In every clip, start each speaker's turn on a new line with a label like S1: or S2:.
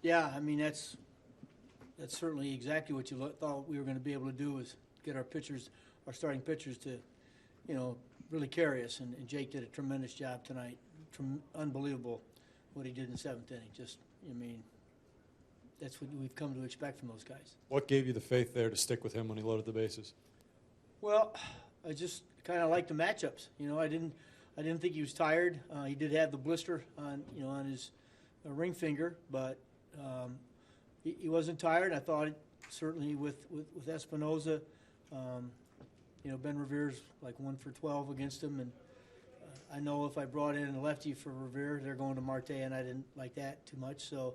S1: Yeah, I mean, that's certainly exactly what you thought we were going to be able to do, is get our pitchers, our starting pitchers to, really carry us. And Jake did a tremendous job tonight. Unbelievable what he did in the seventh inning. That's what we've come to expect from those guys.
S2: What gave you the faith there to stick with him when he loaded the bases?
S1: Well, I just kind of liked the matchups. I didn't think he was tired. He did have the blister on his ring finger, but he wasn't tired. I thought certainly with Espinoza, Ben Revere's like 1 for 12 against him, and I know if I brought in a lefty for Revere, they're going to Marte, and I didn't like that too much. So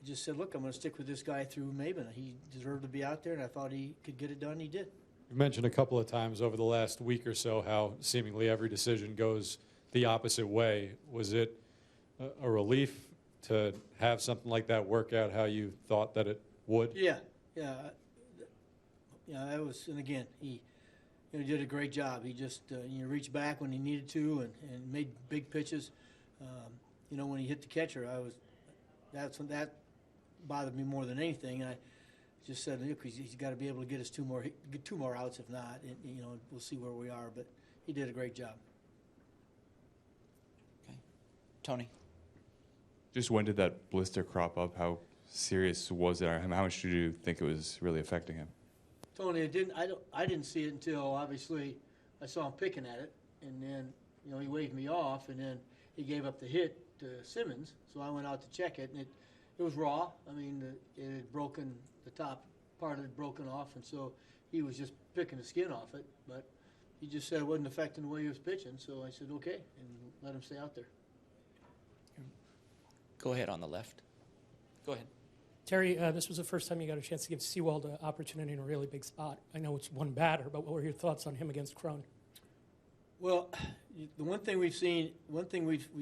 S1: I just said, look, I'm going to stick with this guy through Maben. He deserved to be out there, and I thought he could get it done. He did.
S2: You mentioned a couple of times over the last week or so how seemingly every decision goes the opposite way. Was it a relief to have something like that work out how you thought that it would?
S1: Yeah. That was, and again, he did a great job. He just reached back when he needed to and made big pitches. When he hit the catcher, that bothered me more than anything. And I just said, look, he's got to be able to get us two more outs. If not, we'll see where we are. But he did a great job.
S3: Okay, Tony.
S4: Just when did that blister crop up? How serious was it? Or how much did you think it was really affecting him?
S1: Tony, I didn't see it until obviously I saw him picking at it, and then he waved me off, and then he gave up the hit to Simmons. So I went out to check it, and it was raw. I mean, it had broken, the top part of it broken off, and so he was just picking the skin off it. But he just said it wasn't affecting the way he was pitching, so I said okay, and let him stay out there.
S3: Go ahead on the left. Go ahead.
S5: Terry, this was the first time you got a chance to give Sewald an opportunity in a really big spot. I know it's one batter, but what were your thoughts on him against Crone?
S1: Well, the one thing we've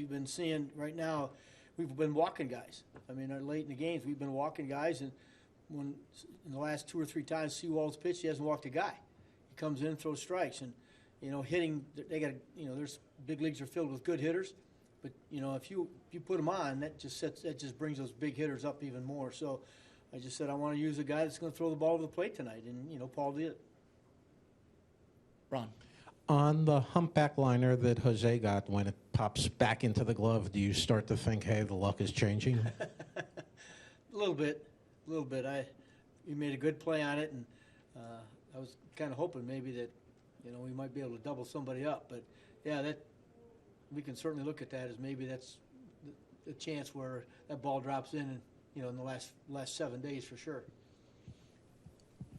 S1: been seeing right now, we've been walking guys. I mean, late in the games, we've been walking guys, and in the last 2 or 3 times Sewald's pitched, he hasn't walked a guy. He comes in, throws strikes, and hitting. They got there's big leagues are filled with good hitters. But if you put them on, that just brings those big hitters up even more. So I just said I want to use a guy that's going to throw the ball to the plate tonight, and Paul did it.
S3: Ron.
S6: On the humpback liner that Jose got, when it pops back into the glove, do you start to think, hey, the luck is changing?
S1: A little bit. We made a good play on it, and I was kind of hoping maybe that we might be able to double somebody up. But yeah, that. We can certainly look at that as maybe that's the chance where that ball drops in, in the last 7 days for sure.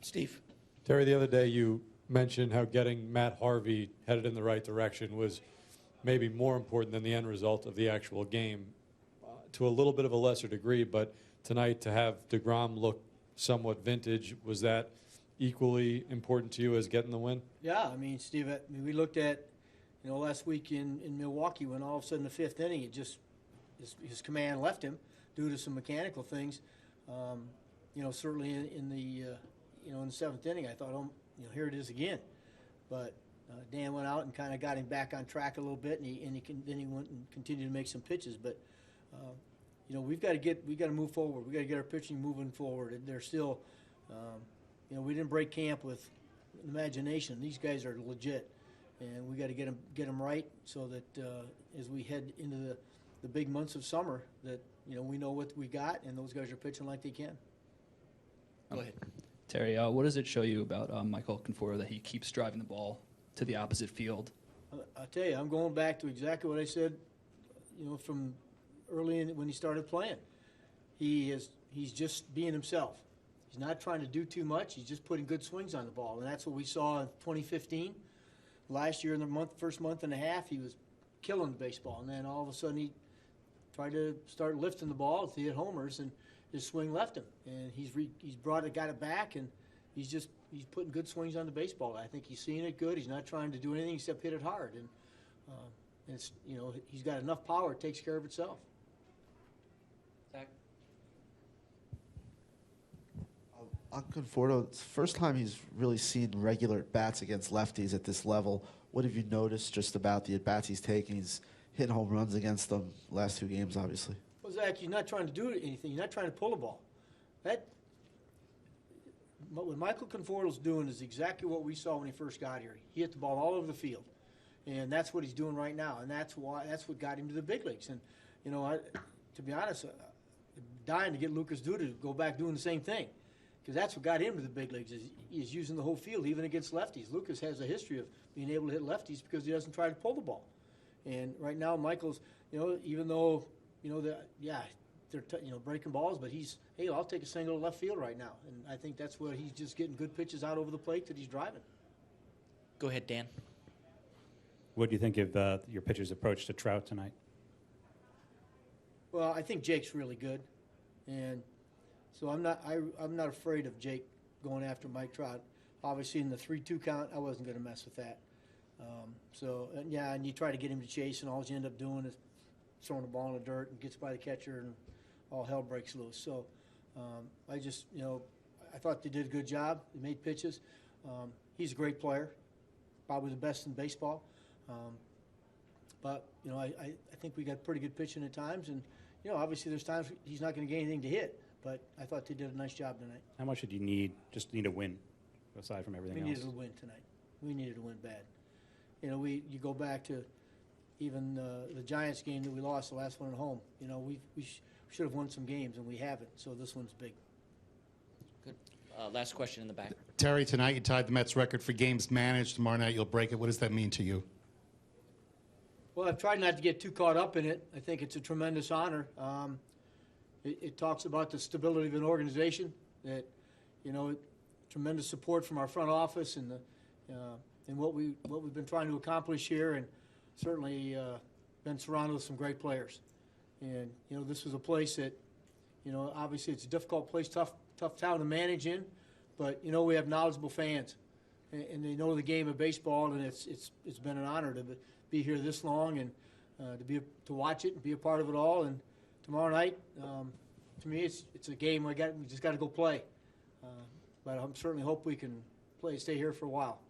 S3: Steve.
S2: Terry, the other day you mentioned how getting Matt Harvey headed in the right direction was maybe more important than the end result of the actual game, to a little bit of a lesser degree. But tonight, to have DeGrom look somewhat vintage, was that equally important to you as getting the win?
S1: Yeah, I mean, Steve, we looked at last week in Milwaukee when all of a sudden the 5th inning, it just his command left him due to some mechanical things. Certainly in the 7th inning, I thought, here it is again. But Dan went out and kind of got him back on track a little bit, and then he went and continued to make some pitches. But we got to move forward. We got to get our pitching moving forward. And they're still, we didn't break camp with imagination. These guys are legit. And we got to get them right so that as we head into the big months of summer, that we know what we got, and those guys are pitching like they can.
S3: Go ahead,
S7: Terry. What does it show you about Michael Conforto that he keeps driving the ball to the opposite field?
S1: I'll tell you, I'm going back to exactly what I said, from early when he started playing. He's just being himself. He's not trying to do too much. He's just putting good swings on the ball, and that's what we saw in 2015. Last year, in the first month and a half, he was killing baseball, and then all of a sudden he tried to start lifting the ball to hit homers, and his swing left him. And he's got it back, and he's putting good swings on the baseball. I think he's seeing it good. He's not trying to do anything except hit it hard, and it's he's got enough power; it takes care of itself.
S3: Zach.
S8: On Conforto, it's the first time he's really seen regular at-bats against lefties at this level. What have you noticed just about the at-bats he's taking? He's hitting home runs against them last 2 games, obviously.
S1: Well, fact he's not trying to do anything. He's not trying to pull the ball. What Michael Conforto's doing is exactly what we saw when he first got here. He hit the ball all over the field, and that's what he's doing right now. And that's what got him to the big leagues. And to be honest, I'm dying to get Lucas Duda to go back doing the same thing, because that's what got him to the big leagues. Is using the whole field, even against lefties. Lucas has a history of being able to hit lefties because he doesn't try to pull the ball. And right now, Michael's, even though they're breaking balls, but I'll take a single to left field right now. And I think that's where he's just getting good pitches out over the plate that he's driving.
S3: Go ahead, Dan.
S9: What do you think of your pitcher's approach to Trout tonight?
S1: Well, I think Jake's really good, and so I'm not afraid of Jake going after Mike Trout. Obviously, in the 3-2 count, I wasn't going to mess with that. And you try to get him to chase, and all you end up doing is throwing the ball in the dirt and gets by the catcher, and all hell breaks loose. So I thought they did a good job. They made pitches. He's a great player, probably the best in baseball. But I think we got pretty good pitching at times, and obviously there's times he's not going to get anything to hit. But I thought they did a nice job tonight.
S9: How much did you need? Just need a win, aside from everything else.
S1: We needed a win tonight. We needed a win bad. You go back to even the Giants game that we lost, the last one at home. We should have won some games, and we haven't. So this one's big.
S3: Good. Last question in the back.
S10: Terry, tonight you tied the Mets record for games managed. Tomorrow night you'll break it. What does that mean to you?
S1: Well, I've tried not to get too caught up in it. I think it's a tremendous honor. It talks about the stability of an organization, that tremendous support from our front office and what we've been trying to accomplish here, and certainly been surrounded with some great players. And this was a place that obviously it's a difficult place, tough town to manage in, but we have knowledgeable fans, and they know the game of baseball, and it's been an honor to be here this long and to watch it and be a part of it all. And tomorrow night, to me, it's a game we just got to go play. But I certainly hope we can stay here for a while.